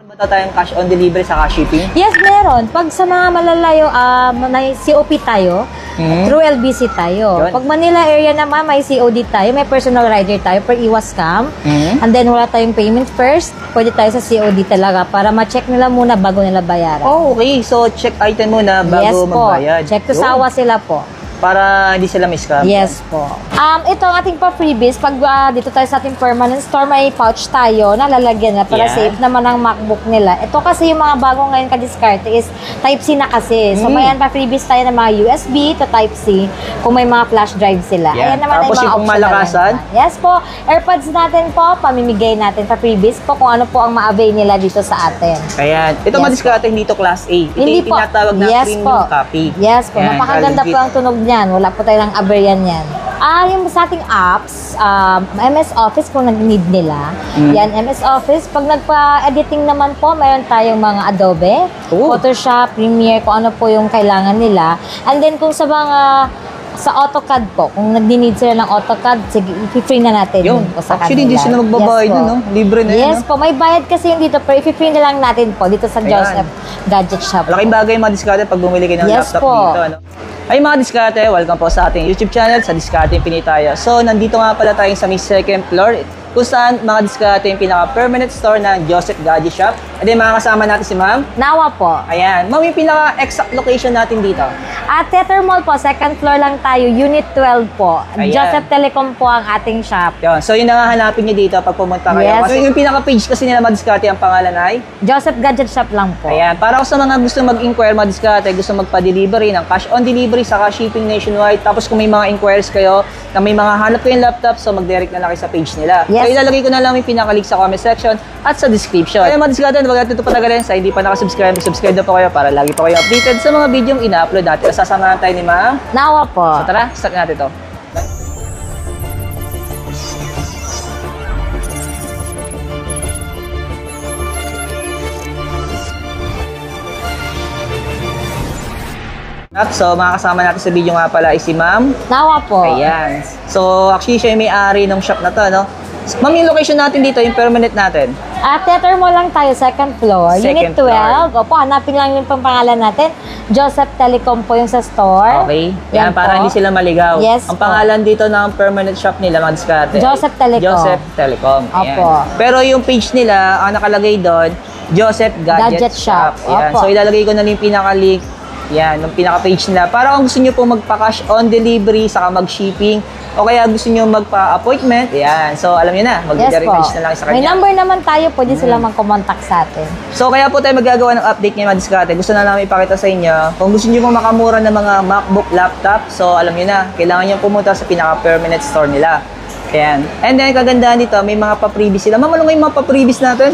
ba tayong cash on delivery sa shipping? Yes, meron. Pag sa mga malalayo, may COP tayo, through LBC tayo. Yun. Pag Manila area naman, may COD tayo, may personal rider tayo per iwas scam. And then wala tayong payment first, pwede tayo sa COD talaga para ma-check nila muna bago nila bayaran. Oh, okay. So, check item muna bago magbayad. Check to sawa sila po. Para hindi sila miscam. Yes po. Ito ang ating pa-freebies. Pag dito tayo sa ating permanent store, may pouch tayo na lalagyan na para safe naman ang MacBook nila. Ito kasi yung mga bago ngayon ka-discard is Type-C na kasi. So, may pa-freebies tayo ng mga USB to Type-C kung may mga flash drive sila. Yeah. Ayan naman tapos ay mga yung malakasan? Yes po. AirPods natin po, pamimigay natin pa-freebies po kung ano po ang ma-avail nila dito sa atin. Ayan. Ito madiskarte dito Class A. Ito yung tinatawag na premium copy. Yes po. Napakaganda po ang tunog niyan. Wala po tayong aberyan yan. Yung sa ating apps, MS Office kung nag-need nila. Yan, MS Office. Pag nagpa-editing naman po, mayroon tayong mga Adobe, Photoshop, Premiere, kung ano po yung kailangan nila. And then kung sa mga sa AutoCAD po, kung nag-need sila ng AutoCAD, sige, i-free na natin yun po sa actually, kanila. hindi sila magbabayad no? Libre na yes po, may bayad kasi yung dito, pero i-free na lang natin po dito sa Joseph Gadget Shop. Malaking bagay yung mga diskarte pag bumili kayo ng laptop dito. Ano? Ay mga diskarte, welcome po sa ating YouTube channel sa Diskarte Pinitayo. So, nandito nga pala tayo sa may second floor kung saan mga diskarte yung pinaka-permanent store ng Joseph Gadget Shop. At then makakasama natin si Ma'am Nawa po. Ayan. Ma'am, yung pinaka-exact location natin dito? At Tether Mall po, second floor lang tayo, Unit 12 po. Ayan. Joseph Telecom po ang ating shop. Yun. So, yun ang hanapin nyo dito pag pumunta kayo. Yes. Kasi yung pinaka-page kasi nila mga diskarte, ang pangalan ay? Joseph Gadget Shop lang po. Ayan. Para sa mga gusto mag-inquire mga diskarte, gusto magpa-delivery ng cash on delivery, saka shipping nationwide. Tapos kung may mga inquiries kayo, na may mga hanap kayong laptop, so mag-direct na lang kayo sa page nila. Yes. So, ilalagay ko na lang yung pinaka-link sa comment section at sa description. Kaya mga diskarte, wag natin ito patagalan. Sa hindi pa nakasubscribe, subscribe na po kayo para lagi po kayo updated sa mga video yung ina-upload natin. Sasamahan tayo ni Ma'am Nawa po. So tara, start natin ito. So, makakasama natin sa video nga pala ay si Ma'am Nawa po. Ayan. So, actually, siya yung may-ari ng shop na to, no? Ma'am, yung location natin dito, yung permanent natin? Tether Mall lang tayo, second floor. Unit 12. Floor. Opo, hanapin lang yung pangalan natin. Joseph Telecom po yung sa store. Okay. Yan, para hindi sila maligaw. Yes ang pangalan dito ng permanent shop nila, mga diskarte. Joseph Telecom. Joseph Telecom. Ayan. Opo. Pero yung page nila, ang nakalagay doon, Joseph Gadget Shop. Ayan. Opo. So, ilalagay ko na yung pinaka-link. Yan, yung pinaka-page nila. Para kung gusto nyo po magpa-cash on delivery, saka mag-shipping, o kaya gusto nyo magpa-appointment, yan. So, alam nyo na, mag-direct message na lang sa kanya. May number naman tayo, pwede sila mag-contact sa atin. So, kaya po tayo magagawa ng update ngayon mga diskarte. Gusto na namin ipakita sa inyo. Kung gusto nyo po makamura ng mga MacBook laptop, so alam nyo na, kailangan nyo pumunta sa pinaka-permanent store nila. Ayan. And then, kagandahan dito, may mga pa-freebies sila. Ma'am, ano nga yung mga pa-freebies natin?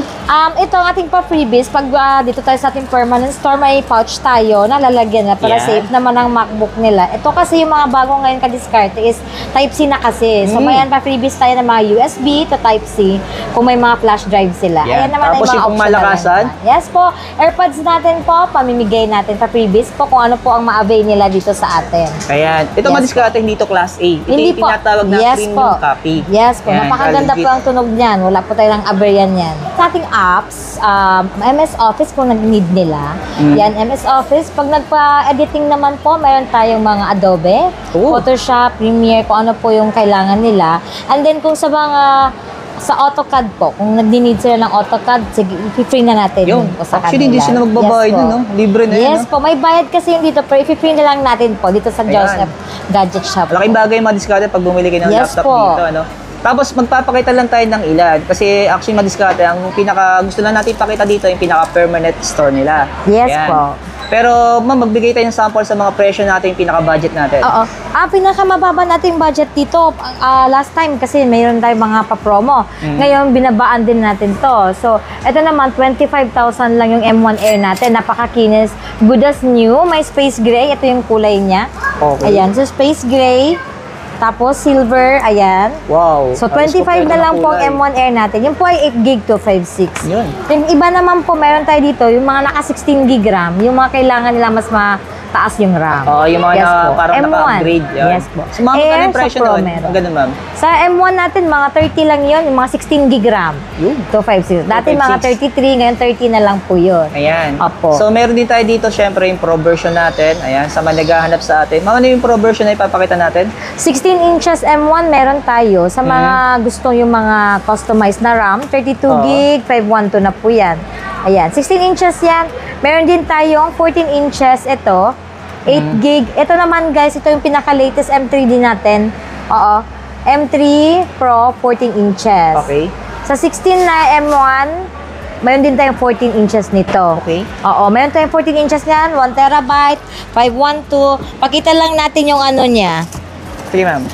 Ito ang ating pa-freebies. Pag dito tayo sa ating permanent store, may pouch tayo na lalagyan na para safe naman ang MacBook nila. Ito kasi yung mga bago ngayon ka-discard is Type-C na kasi. So, may pa-freebies tayo ng mga USB to Type-C kung may mga flash drive sila. Yeah. Ayan naman tapos ay mga yung malakasan? Yes po. AirPods natin po, pamimigay natin pa-freebies po kung ano po ang ma-avail nila dito sa atin. Ayan. Ito mga diskarte dito Class A. Ito Hindi yung tinatawag na premium copy. Yes po, napakaganda po ang tunog niyan. Wala po tayong aberyan yan. Sa ating apps, MS Office kung nag-need nila. Yan, MS Office. Pag nagpa-editing naman po, mayroon tayong mga Adobe, Photoshop, Premiere, kung ano po yung kailangan nila. And then kung sa mga sa AutoCAD po, kung nag-need sila ng AutoCAD, sige, i-free na natin po sa actually, hindi sila magbabayad no? Libre na yes po, may bayad kasi yung dito, pero i-free na lang natin po dito sa Joseph Gadget Shop. Malaking bagay yung mga diskarte pag bumili kayo ng laptop dito, ano? Tapos magpapakita lang tayo ng ilan kasi actually mga diskarte, ang pinaka gusto lang natin ipakita dito yung pinaka-permanent store nila. Yes po. Pero ma'am, magbigay tayo ng sample sa mga presyo natin, yung pinaka-budget natin. Oo. Pinakamababa natin budget dito, last time kasi mayroon tayong mga pa-promo. Ngayon, binabaan din natin to. So, ito naman, 25,000 lang yung M1 Air natin. Napakakinis. Good as new. May space gray. Ito yung kulay niya. Okay. Ayan. So, space gray. Tapos silver, ayan. Wow. So 25 na lang po ang M1 Air natin. Yung po ay 8 gig to 5.6. Yung iba naman po, meron tayo dito, yung mga naka 16 gig RAM, yung mga kailangan nila mas mataas yung RAM. Oo, yung mga Yes po. parang M1. naka-upgrade. Yan. Yes po. So, mga magkano yung presyo Pro nun? meron. Ganun, ma'am. Sa M1 natin, mga 30 lang yun, yung mga 16 gig RAM. Yun. 256. Dati mga 33, ngayon 30 na lang po yun. Ayan. Opo. So, meron din tayo dito, syempre, yung Pro version natin. Ayan, sa mga naghahanap sa atin. Mga ano yung Pro version na ipapakita natin? 16 inches M1 meron tayo. Sa mga gusto yung mga customized na RAM, 32 Oo. gig, 512 na po yan. Ayan, 16 inches yan. Meron din tayong 14 inches ito. 8 gig. Ito naman guys, ito yung pinaka-latest M3 din natin. Oo. M3 Pro 14 inches. Okay. Sa 16 na M1, mayroon din tayong 14 inches nito. Okay. Oo, mayroon tayong 14 inches yan, 1 terabyte, 512. Pakita lang natin yung ano niya. Sige, ma'am.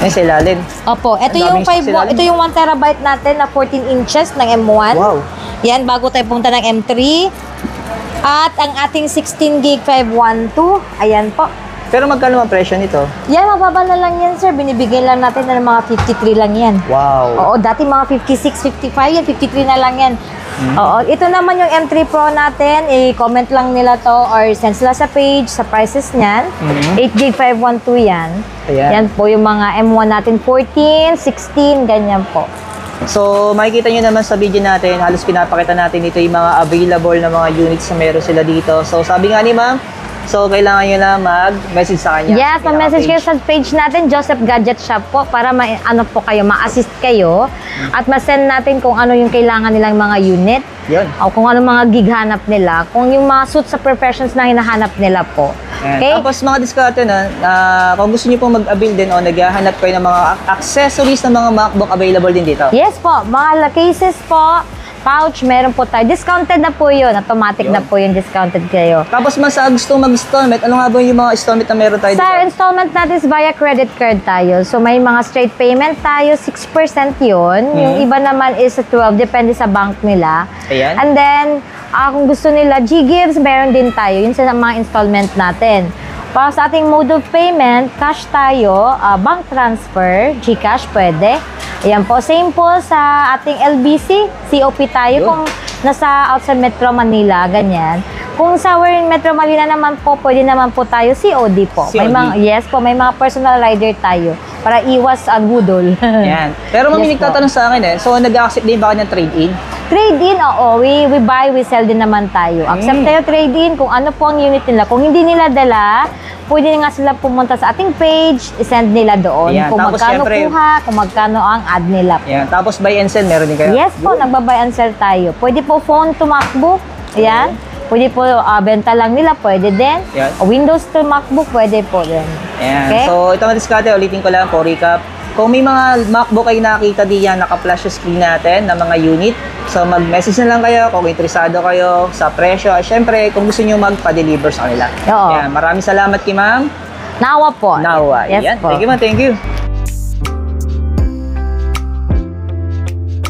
Ayan sa ilalim. Opo, ito Ang yung daming stock sila. ito yung 1 terabyte natin na 14 inches ng M1. Wow. Yan, bago tayo punta ng M3. At ang ating 16 gig 512, ayan po. Pero magkano ang presyo nito? Yan, mababa na lang yan, sir. Binibigay lang natin ng mga 53 lang yan. Wow. Oo, dati mga 56, 55 yan, 53 na lang yan. Oo, ito naman yung M3 Pro natin, i-comment lang nila to or send sila sa page, sa prices niyan. 8 gig 512 yan. Ayan. Yan po yung mga M1 natin, 14, 16, ganyan po. So, makikita nyo naman sa video natin, halos pinapakita natin dito yung mga available na mga units na meron sila dito. So, sabi nga ni ma'am, so kailangan nyo na mag-message sa kanya. Yes, mag-message kayo sa page natin, Joseph Gadget Shop po, para ano po kayo, ma-assist kayo at ma-send natin kung ano yung kailangan nilang mga unit Yun. o kung ano mga gig hanap nila, kung yung mga suit sa professions na hinahanap nila po. Ayan. Okay? Tapos mga diskarte na, kung gusto nyo pong mag-avail din o naghahanap kayo ng mga accessories ng mga MacBook, available din dito. Yes po, mga cases po, pouch, meron po tayo. Discounted na po yun. Automatic Yun. na po yung discounted kayo. Tapos mas gusto mag-installment, ano nga ba yung mga installment na meron tayo Sa dito? installment natin is via credit card tayo. So may mga straight payment tayo, 6% yun. Yung iba naman is 12, depende sa bank nila. Ayan. And then, kung gusto nila, G-Gives, meron din tayo. Yun sa mga installment natin. Para sa ating mode of payment, cash tayo, bank transfer, GCash pwede. Ayan po, same po sa ating LBC, COP tayo Yun. kung nasa outside Metro Manila, ganyan. Kung sa we're in Metro Manila naman po, pwede naman po tayo COD po. COD. Yes po, may mga personal rider tayo para iwas gudol. Ayan. Pero mami, Yes po. nagtatanong sa akin so nag-accept din ba kayo ng trade-in? Trade-in, oo. We buy, we sell din naman tayo. Accept tayo trade-in kung ano po ang unit nila. Kung hindi nila dala, pwede nga sila pumunta sa ating page, isend nila doon. Ayan. Kung Tapos, magkano syempre, kuha, kung magkano ang ad nila. Ayan. Tapos buy and sell, meron din kayo? Yes po, nagbabay and sell tayo. Pwede po phone to MacBook. Ayan. Pwede po benta lang nila, pwede din. Yan. Windows to MacBook, pwede po din. Ayan. Okay? So, ito mga diskarte, ulitin ko lang po, recap. Kung may mga MacBook ay nakita diyan, naka-flash yung screen natin ng mga unit. So, mag-message na lang kayo kung interesado kayo sa presyo. At syempre, kung gusto nyo magpa-deliver sa kanila. Oo. Ayan. Maraming salamat kay ma'am. Nawa po. Nawa. Yes Ayan. po. Thank you, ma'am. Thank you.